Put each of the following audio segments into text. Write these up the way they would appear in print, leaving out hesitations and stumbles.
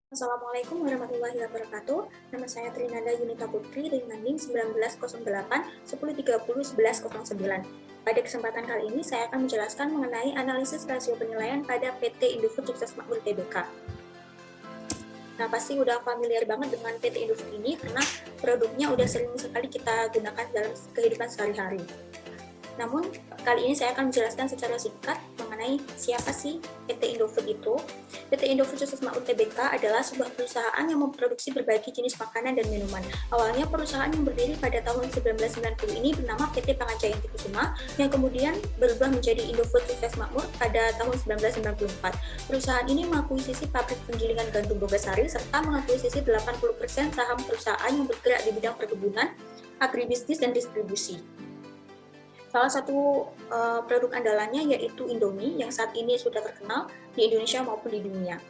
Assalamualaikum warahmatullahi wabarakatuh. Nama saya Trinanda Yunita Putri dengan NIM 1908 1030 1109. Pada kesempatan kali ini saya akan menjelaskan mengenai analisis rasio penilaian pada PT Indofood Sukses Makmur Tbk. Nah, pasti udah familiar banget dengan PT Indofood ini karena produknya udah sering sekali kita gunakan dalam kehidupan sehari-hari. Namun, kali ini saya akan menjelaskan secara singkat mengenai siapa sih PT Indofood itu. PT Indofood Sukses Makmur Tbk adalah sebuah perusahaan yang memproduksi berbagai jenis makanan dan minuman. Awalnya perusahaan yang berdiri pada tahun 1990 ini bernama PT Pangacayanti Kusuma yang kemudian berubah menjadi Indofood Sukses Makmur pada tahun 1994. Perusahaan ini mengakuisisi pabrik penggilingan gandum Bogasari serta mengakuisisi 80% saham perusahaan yang bergerak di bidang perkebunan, agribisnis, dan distribusi. Salah satu produk andalannya yaitu Indomie yang saat ini sudah terkenal di Indonesia maupun di dunia.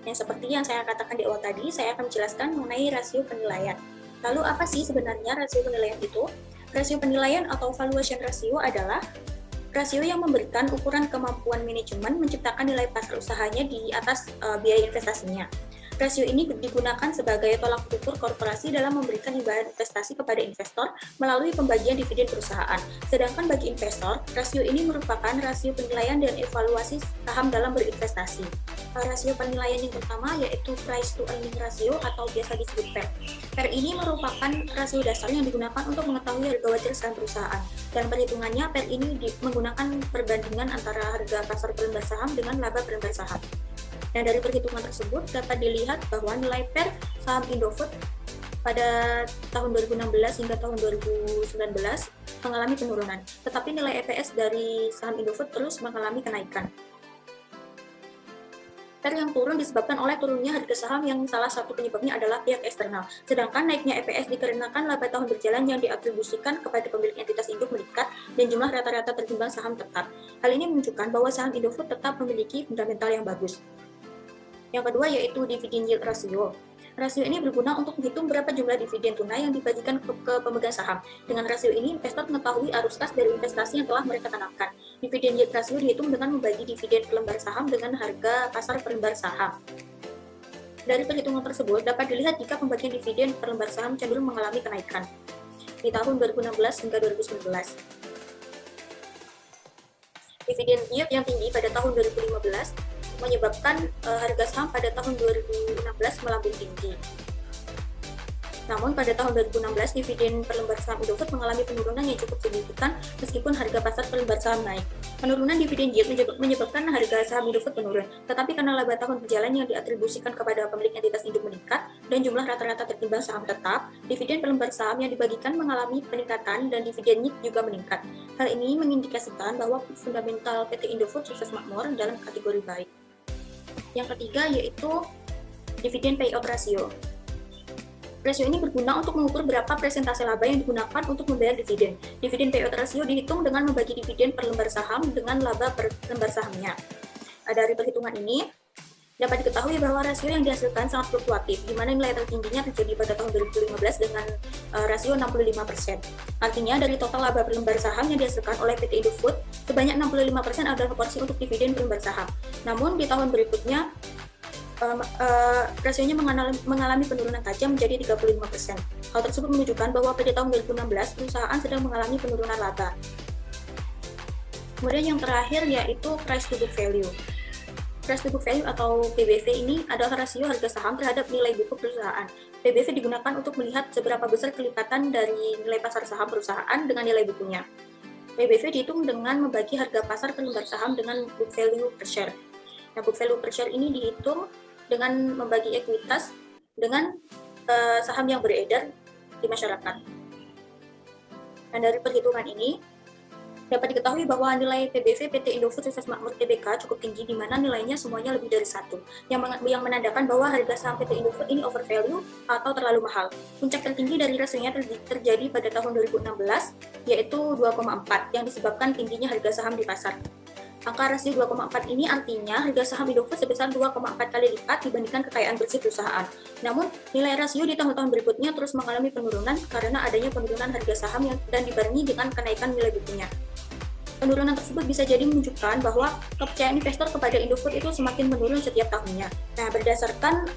Yang seperti yang saya katakan di awal tadi, saya akan menjelaskan mengenai rasio penilaian. Lalu apa sih sebenarnya rasio penilaian itu? Rasio penilaian atau valuation ratio adalah rasio yang memberikan ukuran kemampuan manajemen menciptakan nilai pasar usahanya di atas biaya investasinya. Rasio ini digunakan sebagai tolak ukur korporasi dalam memberikan imbalan investasi kepada investor melalui pembagian dividen perusahaan. Sedangkan bagi investor, rasio ini merupakan rasio penilaian dan evaluasi saham dalam berinvestasi. Rasio penilaian yang pertama yaitu price to earning ratio atau biasa disebut PER. PER ini merupakan rasio dasar yang digunakan untuk mengetahui harga wajar saham perusahaan. Dan perhitungannya, PER ini menggunakan perbandingan antara harga pasar per lembar saham dengan laba per lembar saham. Dan dari perhitungan tersebut dapat dilihat bahwa nilai PER saham Indofood pada tahun 2016 hingga tahun 2019 mengalami penurunan, tetapi nilai EPS dari saham Indofood terus mengalami kenaikan. PER yang turun disebabkan oleh turunnya harga saham yang salah satu penyebabnya adalah pihak eksternal, sedangkan naiknya EPS dikarenakan laba tahun berjalan yang diatribusikan kepada pemilik entitas induk meningkat dan jumlah rata-rata tertimbang saham tetap. Hal ini menunjukkan bahwa saham Indofood tetap memiliki fundamental yang bagus. Yang kedua yaitu dividend yield ratio. Rasio ini berguna untuk menghitung berapa jumlah dividen tunai yang dibagikan ke pemegang saham. Dengan rasio ini, investor mengetahui arus kas dari investasi yang telah mereka tanamkan. Dividend yield ratio dihitung dengan membagi dividen per lembar saham dengan harga pasar per lembar saham. Dari perhitungan tersebut, dapat dilihat jika pembagian dividen per lembar saham cenderung mengalami kenaikan di tahun 2016 hingga 2019. Dividen yield yang tinggi pada tahun 2015 menyebabkan harga saham pada tahun 2016 melambung tinggi. Namun pada tahun 2016 dividen per lembar saham Indofood mengalami penurunan yang cukup signifikan meskipun harga pasar per lembar saham naik. Penurunan dividen yield menyebabkan harga saham Indofood menurun, tetapi karena laba tahun berjalan yang diatribusikan kepada pemilik entitas induk meningkat dan jumlah rata-rata tertimbang saham tetap, dividen per lembar saham yang dibagikan mengalami peningkatan dan dividen yield juga meningkat. Hal ini mengindikasikan bahwa fundamental PT Indofood Sukses Makmur dalam kategori baik. Yang ketiga yaitu dividen payout ratio. Rasio ini berguna untuk mengukur berapa persentase laba yang digunakan untuk membayar dividen. Dividen payout ratio dihitung dengan membagi dividen per lembar saham dengan laba per lembar sahamnya. Dari perhitungan ini, dapat diketahui bahwa rasio yang dihasilkan sangat fluktuatif, di mana nilai tertingginya terjadi pada tahun 2015 dengan rasio 65%. Artinya, dari total laba per lembar saham yang dihasilkan oleh PT Indofood, sebanyak 65% adalah porsi untuk dividen per lembar saham. Namun, di tahun berikutnya, rasionya mengalami penurunan tajam menjadi 35%. Hal tersebut menunjukkan bahwa pada tahun 2016, perusahaan sedang mengalami penurunan laba. Kemudian yang terakhir yaitu price to book value. Price to book value atau PBV ini adalah rasio harga saham terhadap nilai buku perusahaan. PBV digunakan untuk melihat seberapa besar kelipatan dari nilai pasar saham perusahaan dengan nilai bukunya. PBV dihitung dengan membagi harga pasar per lembar saham dengan book value per share. Nah, book value per share ini dihitung dengan membagi ekuitas dengan saham yang beredar di masyarakat. Dan dari perhitungan ini, dapat diketahui bahwa nilai PBV PT Indofood Sukses Makmur Tbk cukup tinggi, di mana nilainya semuanya lebih dari 1, yang menandakan bahwa harga saham PT Indofood ini overvalue atau terlalu mahal. Puncak tertinggi dari rasionya terjadi pada tahun 2016, yaitu 2,4, yang disebabkan tingginya harga saham di pasar. Angka rasio 2,4 ini artinya harga saham Indofood sebesar 2,4 kali lipat dibandingkan kekayaan bersih perusahaan. Namun, nilai rasio di tahun-tahun berikutnya terus mengalami penurunan karena adanya penurunan harga saham dan dibarengi dengan kenaikan nilai bukunya. Penurunan tersebut bisa jadi menunjukkan bahwa kepercayaan investor kepada Indofood itu semakin menurun setiap tahunnya. Nah, berdasarkan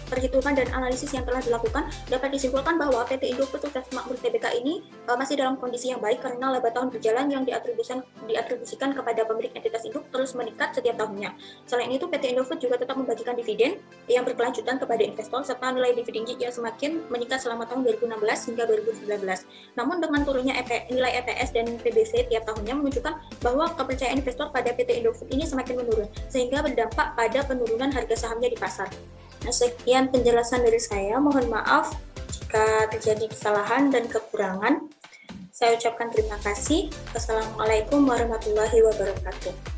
perhitungan dan analisis yang telah dilakukan, dapat disimpulkan bahwa PT Indofood Sukses Makmur Tbk ini masih dalam kondisi yang baik karena laba tahun berjalan yang diatribusikan kepada pemilik entitas induk terus meningkat setiap tahunnya. Selain itu, PT Indofood juga tetap membagikan dividen yang berkelanjutan kepada investor serta nilai dividen yang semakin meningkat selama tahun 2016 hingga 2019. Namun dengan turunnya nilai EPS dan PBC tiap tahunnya menunjukkan bahwa kepercayaan investor pada PT Indofood ini semakin menurun, sehingga berdampak pada penurunan harga sahamnya di pasar. Nah, sekian penjelasan dari saya. Mohon maaf jika terjadi kesalahan dan kekurangan. Saya ucapkan terima kasih. Wassalamualaikum warahmatullahi wabarakatuh.